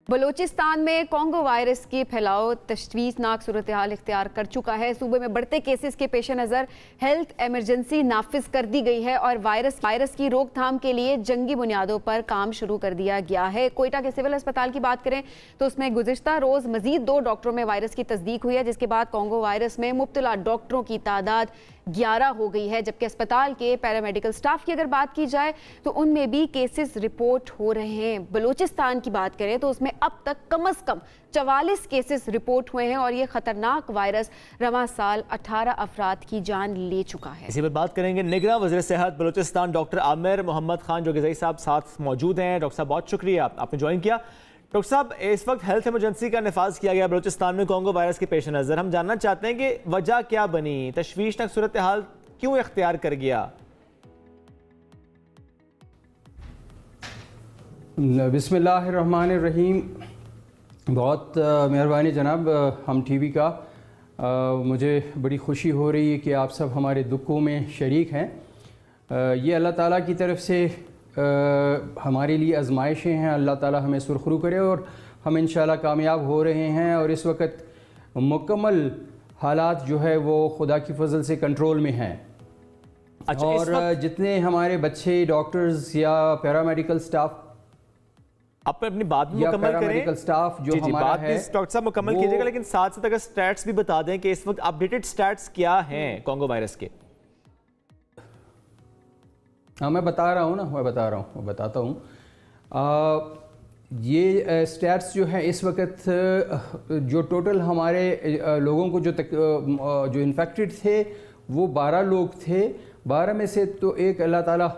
بلوچستان میں Congo virus کی پھیلاؤ تشویشناک صورتحال اختیار کر چکا ہے۔ صوبے میں بڑھتے کیسز کے پیش نظر ہیلتھ ایمرجنسی نافذ کر دی گئی ہے اور وائرس کی روک تھام کے لیے جنگی بنیادوں پر کام شروع کر دیا گیا ہے۔ کوئٹہ کے سول ہسپتال کی بات کریں تو اس میں گزشتہ روز مزید 2 ڈاکٹروں میں وائرس کی تصدیق ہوئی ہے، جس کے بعد کانگو وائرس میں مبتلا ڈاکٹروں کی تعداد 11 ہو گئی ہے، جبکہ اسپتال کے پیرامیڈیکل سٹاف کی اگر بات کی جائے تو ان میں بھی کیسز رپورٹ ہو رہے ہیں۔ بلوچستان کی بات کریں تو اس میں اب تک کم از کم 44 کیسز رپورٹ ہوئے ہیں اور یہ خطرناک وائرس رواں سال 18 افراد کی جان لے چکا ہے۔ اسی پر بات کریں گے نگراں وزیر صحت بلوچستان ڈاکٹر عامر محمد خان جو غذائی صاحب ساتھ موجود ہیں۔ ڈاکٹر صاحب بہت شکریہ آپ نے جوائن کیا۔ ڈاکٹر صاحب اس وقت ہیلتھ ایمرجنسی کا نفاذ کیا گیا بلوچستان میں کانگو وائرس کے پیش نظر، ہم جاننا چاہتے ہیں کہ وجہ کیا بنی، تشویشناک صورتحال کیوں اختیار کر گیا؟ بسم اللہ الرحمن الرحیم۔ بہت مہربانی جناب ہم ٹی وی کا، مجھے بڑی خوشی ہو رہی ہے کہ آپ سب ہمارے دکھوں میں شریک ہیں۔ یہ اللہ تعالیٰ کی طرف سے ہمارے لیے آزمائشیں ہیں، اللہ تعالیٰ ہمیں سرخرو کرے اور ہم انشاءاللہ کامیاب ہو رہے ہیں، اور اس وقت مکمل حالات جو ہے وہ خدا کی فضل سے کنٹرول میں ہیں۔ اور جتنے ہمارے بچے ڈاکٹرز یا پیرامیڈیکل سٹاف آپ اپنی بات مکمل کریں، سٹاف جو ہمارا ہے ڈاکٹر صاحب مکمل کیجئے گا، لیکن ساتھ ساتھ اگر سٹیٹس بھی بتا دیں کہ اس وقت اپڈیٹڈ سٹیٹس کیا ہیں کانگو وائرس کے؟ ہاں میں بتاتا ہوں۔ یہ سٹیٹس جو ہیں اس وقت جو ٹوٹل ہمارے لوگوں کو جو انفیکٹڈ تھے وہ 12 لوگ تھے۔ 12 میں سے تو ایک اللہ تعالیٰ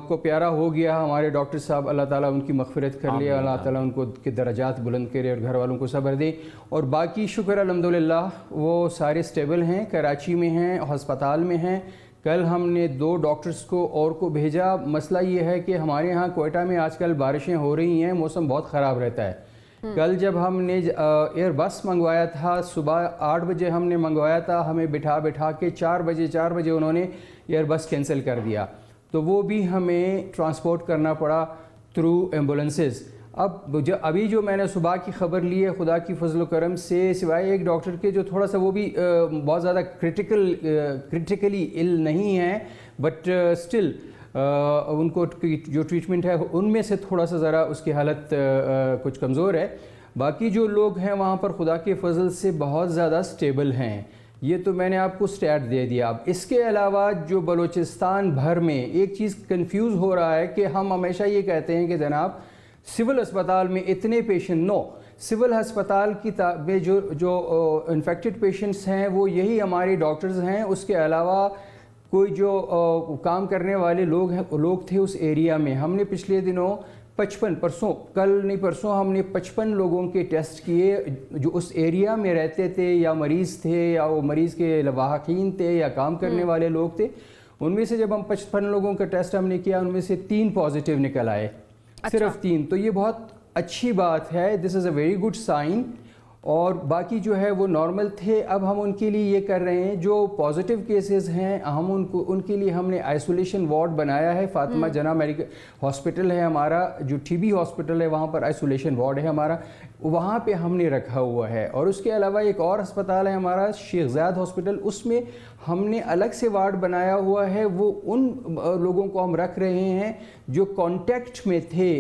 کو پیارا ہو گیا، ہمارے ڈاکٹر صاحب، اللہ تعالیٰ ان کی مغفرت کر لیا، اللہ تعالیٰ ان کو کے درجات بلند کرے اور گھر والوں کو صبر دے، اور باقی شکر الحمدللہ وہ سارے سٹیبل ہیں، کراچی میں ہیں، ہسپتال میں ہیں۔ کل ہم نے 2 ڈاکٹرز کو اور کو بھیجا۔ مسئلہ یہ ہے کہ ہمارے ہاں کوئٹہ میں آج کل بارشیں ہو رہی ہیں، موسم بہت خراب رہتا ہے۔ کل جب ہم نے ایئر بس منگوایا تھا، صبح 8 بجے ہم نے منگوایا تھا، ہمیں بٹھا کے 4 بجے انہوں نے ایئر بس کینسل کر دیا، تو وہ بھی ہمیں ٹرانسپورٹ کرنا پڑا تھرو ایمبولنسز۔ ابھی جو میں نے صبح کی خبر لی ہے خدا کی فضل و کرم سے، سوائے ایک ڈاکٹر کے جو تھوڑا سا وہ بھی بہت زیادہ کرٹیکلی ill نہیں ہیں، بٹ سٹل ان کو جو ٹریٹمنٹ ہے ان میں سے تھوڑا سا ذرا اس کی حالت کچھ کمزور ہے۔ باقی جو لوگ ہیں وہاں پر خدا کے فضل سے بہت زیادہ سٹیبل ہیں۔ یہ تو میں نے آپ کو سٹیٹ دے دیا۔ اب اس کے علاوہ جو بلوچستان بھر میں ایک چیز کنفیوز ہو رہا ہے کہ ہم ہمیشہ یہ کہتے ہیں کہ جناب سول ہسپتال میں اتنے پیشنٹ، سول ہسپتال کی میں جو انفیکٹڈ پیشنٹس ہیں وہ یہی ہمارے ڈاکٹرز ہیں، اس کے علاوہ کوئی جو کام کرنے والے لوگ تھے اس ایریا میں۔ ہم نے پچھلے دنوں 55 ہم نے 55 لوگوں کے ٹیسٹ کیے جو اس ایریا میں رہتے تھے یا مریض تھے یا وہ مریض کے لواحقین تھے یا کام کرنے والے لوگ تھے۔ ان میں سے جب ہم 55 لوگوں کا ٹیسٹ ہم نے کیا، ان میں سے 3 پازیٹیو نکل آئے، صرف 3۔ تو یہ بہت اچھی بات ہے، دس از اے ویری گڈ سائن، اور باقی جو ہے وہ نارمل تھے۔ اب ہم ان کے لیے یہ کر رہے ہیں جو پازیٹیو کیسز ہیں، ہم ان کے لیے ہم نے آئسولیشن وارڈ بنایا ہے۔ فاطمہ جناح میڈیکل ہاسپٹل ہے ہمارا، جو ٹی بی ہاسپٹل ہے، وہاں پر آئسولیشن وارڈ ہے ہمارا، وہاں پہ ہم نے رکھا ہوا ہے۔ اور اس کے علاوہ ایک اور ہسپتال ہے ہمارا شیخ زاید ہاسپٹل، اس میں ہم نے الگ سے وارڈ بنایا ہوا ہے۔ وہ ان لوگوں کو ہم رکھ رہے ہیں جو کانٹیکٹ میں تھے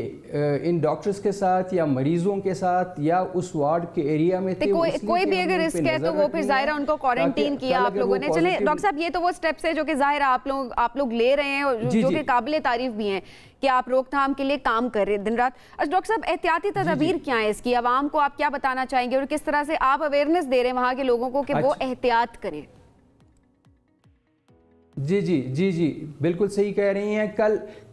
ان ڈاکٹرز کے ساتھ یا مریضوں کے ساتھ یا اس وارڈ کے ایریا میں تھے۔ کوئی بھی اگر رسک ہے تو وہ پھر ظاہرہ ان کو کوارنٹین کیا آپ لوگوں نے۔ چلیں ڈاکٹر صاحب، یہ تو وہ سٹیپس ہیں جو کہ ظاہرہ آپ لوگ لے رہے ہیں، جو کہ قابل تعریف بھی ہیں کہ آپ روک تھام کے لیے کام کر رہے ہیں دن رات۔ ڈاکٹر صاحب احتیاطی تدابیر کیا ہیں اس کی؟ عوام کو آپ کیا بتانا چاہیں گے اور کس طرح سے آپ اویئرنیس دے رہے ہیں وہاں کے لوگوں کو کہ وہ احتیاط کریں؟ جی بالکل صحیح کہہ رہی ہیں۔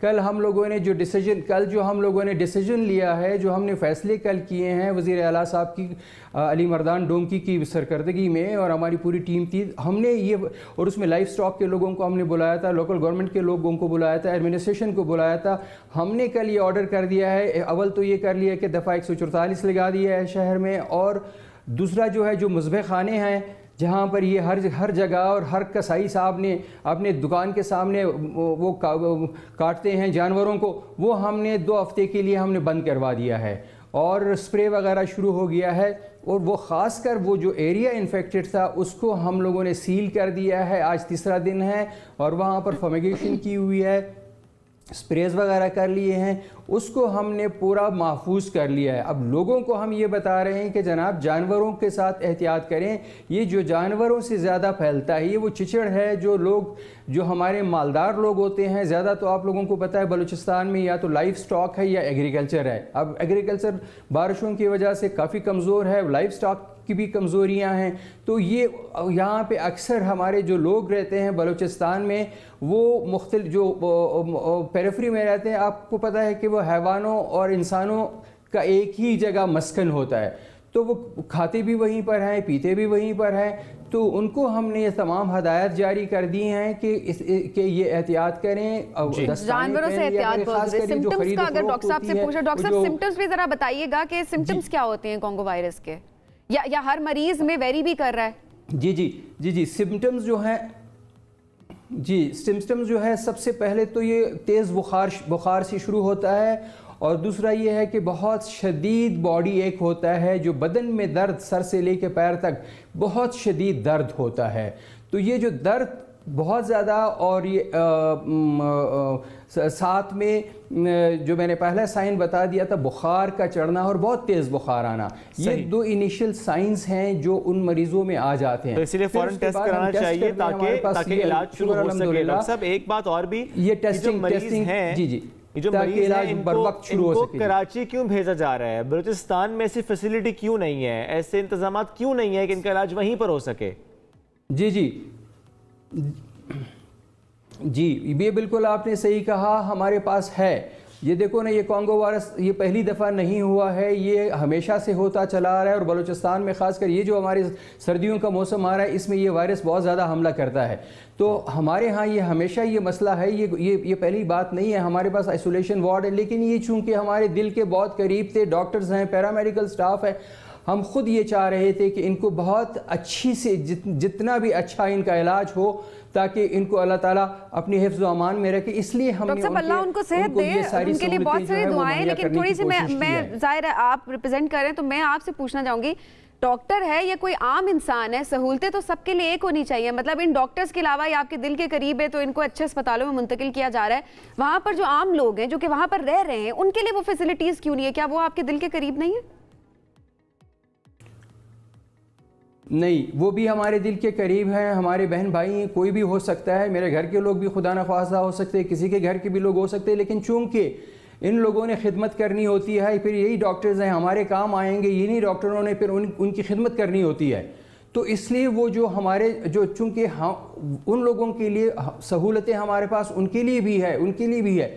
کل ہم لوگوں نے جو ڈیسیجن لیا ہے، جو ہم نے فیصلے کل کیے ہیں وزیر اعلیٰ صاحب کی علی مردان ڈومکی کی سرکردگی میں، اور ہماری پوری ٹیم تھی، ہم نے یہ، اور اس میں لائف سٹاک کے لوگوں کو ہم نے بلایا تھا، لوکل گورنمنٹ کے لوگوں کو بلایا تھا، ایڈمنسٹریشن کو بلایا تھا۔ ہم نے کل یہ آرڈر کر دیا ہے، اول تو یہ کر لیا کہ دفعہ 144 لگا دیا ہے شہر میں، اور دوسرا جو ہے جو مذبح خانے ہیں جہاں پر یہ ہر جگہ اور ہر کسائی صاحب نے اپنے دکان کے سامنے وہ کاٹتے ہیں جانوروں کو، وہ ہم نے 2 ہفتے کے لیے ہم نے بند کروا دیا ہے۔ اور اسپرے وغیرہ شروع ہو گیا ہے، اور وہ خاص کر وہ جو ایریا انفیکٹڈ تھا اس کو ہم لوگوں نے سیل کر دیا ہے، آج تیسرا دن ہے، اور وہاں پر فمیگیشن کی ہوئی ہے، سپریز وغیرہ کر لیے ہیں، اس کو ہم نے پورا محفوظ کر لیا ہے۔ اب لوگوں کو ہم یہ بتا رہے ہیں کہ جناب جانوروں کے ساتھ احتیاط کریں، یہ جو جانوروں سے زیادہ پھیلتا ہے یہ وہ چچڑ ہے، جو ہمارے مالدار لوگ ہوتے ہیں، زیادہ تو آپ لوگوں کو پتہ ہے بلوچستان میں یا تو لائف سٹاک ہے یا ایگریکلچر ہے۔ اب ایگریکلچر بارشوں کی وجہ سے کافی کمزور ہے، لائف سٹاک کی بھی کمزوریاں ہیں، تو یہ یہاں پہ اکثر ہمارے جو لوگ رہتے ہیں بلوچستان میں وہ مختلف جو پیریفری میں رہتے ہیں، آپ کو پتہ ہے کہ وہ حیوانوں اور انسانوں کا ایک ہی جگہ مسکن ہوتا ہے، تو وہ کھاتے بھی وہیں پر ہیں، پیتے بھی وہیں پر ہیں، تو ان کو ہم نے یہ تمام ہدایات جاری کر دی ہیں کہ یہ احتیاط کریں۔ جانوروں سے احتیاط بہت ضروری ہے۔ سمپٹمز کا اگر ڈاکٹر صاحب سے پوچھا، ڈاکٹر صاحب سمپٹمز بھی ذرا بتائیے گا کہ سمپٹمز کیا ہوتے ہیں کانگو وائرس کے، یا ہر مریض میں ویری بھی کر رہا ہے؟ جی سمپٹمز جو ہے سب سے پہلے تو یہ تیز بخار سے شروع ہوتا ہے، اور دوسرا یہ ہے کہ بہت شدید باڈی ایک ہوتا ہے، جو بدن میں درد سر سے لے کے پیر تک بہت شدید درد ہوتا ہے، تو یہ جو درد بہت زیادہ، اور یہ ساتھ میں جو میں نے پہلا سائن بتا دیا تھا بخار کا چڑھنا اور بہت تیز بخار آنا، یہ دو انیشیل سائنز ہیں جو ان مریضوں میں آ جاتے ہیں، تو اسی لیے فوراً ٹیسٹ کرانا چاہیے تاکہ علاج شروع ہو سکے۔ ڈاکٹر صاحب ایک بات اور بھی، یہ ٹیسٹنگ جو مریض ہیں ان کو کراچی کیوں بھیجا جا رہا ہے؟ بلوچستان میں ایسی فیسلٹی کیوں نہیں ہے، ایسے انتظامات کیوں نہیں ہے کہ ان کا علاج وہیں پر ہو سکے؟ جی یہ بالکل آپ نے صحیح کہا، ہمارے پاس ہے۔ یہ دیکھو نا، یہ کانگو وائرس یہ پہلی دفعہ نہیں ہوا ہے، یہ ہمیشہ سے ہوتا چلا آ رہا ہے، اور بلوچستان میں خاص کر یہ جو ہمارے سردیوں کا موسم آ رہا ہے اس میں یہ وائرس بہت زیادہ حملہ کرتا ہے، تو ہمارے ہاں یہ ہمیشہ یہ مسئلہ ہے، یہ پہلی بات نہیں ہے۔ ہمارے پاس آئسولیشن وارڈ ہے، لیکن یہ چونکہ ہمارے دل کے بہت قریب تھے، ڈاکٹرز ہیں، پیرامیڈیکل سٹاف ہے، ہم خود یہ چاہ رہے تھے کہ ان کو بہت اچھی سے جتنا بھی اچھا ان کا علاج ہو، تاکہ ان کو اللہ تعالیٰ اپنی حفظ و امان میں رکھے، اس لیے ہم نے ڈاکٹر صاحب اللہ ان کو صحت دے، ان کے لیے بہت ساری دعائیں، لیکن تھوڑی سی میں ظاہر ہے آپ ریپرزینٹ کر رہے ہیں تو میں آپ سے پوچھنا چاہوں گی، ڈاکٹر ہے یا کوئی عام انسان ہے، سہولتیں تو سب کے لیے ایک ہونی چاہیے، مطلب ان ڈاکٹرز کے علاوہ یہ آپ کے دل کے قریب ہے تو ان کو اچھے اسپتالوں میں منتقل کیا جا رہا ہے، وہاں پر جو عام لوگ ہیں جو کہ وہاں پر رہ رہے ہیں ان کے لیے وہ فیسلٹیز کیوں نہیں ہے؟ کیا وہ آپ کے دل کے قریب نہیں ہے؟ نہیں، وہ بھی ہمارے دل کے قریب ہیں، ہمارے بہن بھائی ہیں، کوئی بھی ہو سکتا ہے، میرے گھر کے لوگ بھی خدا نخواستہ ہو سکتے ہیں، کسی کے گھر کے بھی لوگ ہو سکتے ہیں، لیکن چونکہ ان لوگوں نے خدمت کرنی ہوتی ہے، پھر یہی ڈاکٹرز ہیں ہمارے کام آئیں گے، انہی ڈاکٹروں نے پھر ان کی خدمت کرنی ہوتی ہے، تو اس لیے وہ جو ہمارے چونکہ ان لوگوں کے لیے سہولتیں ہمارے پاس ان کے لیے بھی ہے،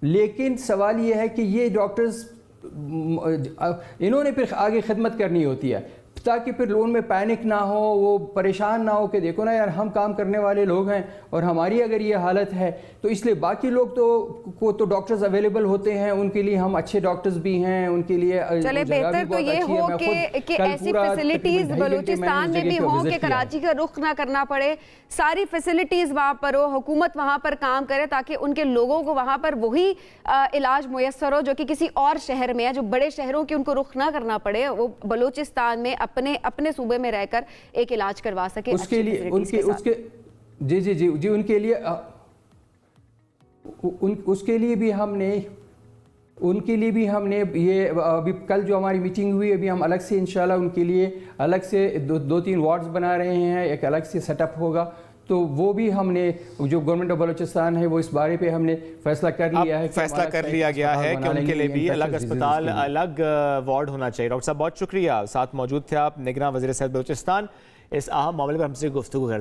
لیکن سوال یہ ہے کہ یہ ڈاکٹرز انہوں نے پھر آگے خدمت کرنی ہوتی ہے، تاکہ پھر ان میں پینک نہ ہو، وہ پریشان نہ ہو کہ دیکھو نا یار ہم کام کرنے والے لوگ ہیں اور ہماری اگر یہ حالت ہے، تو اس لیے باقی لوگ تو ڈاکٹرز اویلیبل ہوتے ہیں، ان کے لیے ہم اچھے ڈاکٹرز بھی ہیں، ان کے لیے چلے بہتر تو یہ ہو کہ ایسی فیسلٹیز بلوچستان میں بھی ہوں کہ کراچی کا رخ نہ کرنا پڑے، ساری فیسلٹیز وہاں پر ہو، حکومت وہاں پر کام کرے تاکہ ان کے لوگوں کو وہاں پر وہی علاج میسر ہو جو کہ کسی اور شہر میں ہے، جو بڑے شہروں کی ان کو رخ نہ کرنا پڑے، وہ بلوچستان میں اپنے صوبے میں رہ کر ایک علاج کروا سکے اس کے لیے ان کے لیے اس کے لیے بھی ہم نے یہ ابھی کل جو ہماری میٹنگ ہوئی، ابھی ہم الگ سے انشاءاللہ ان کے لیے الگ سے دو تین وارڈز بنا رہے ہیں، ایک الگ سے سیٹ اپ ہوگا، تو وہ بھی ہم نے جو گورنمنٹ آف بلوچستان ہے وہ اس بارے پہ ہم نے فیصلہ کر لیا ہے، فیصلہ کر لیا گیا ہے کہ ان کے لیے بھی الگ اسپتال، الگ وارڈ ہونا چاہیے۔ ڈاکٹر صاحب بہت شکریہ، ساتھ موجود تھے آپ، نگراں وزیر صحت بلوچستان، اس اہم معاملے پر ہم سے گفتگو کرتے ہیں۔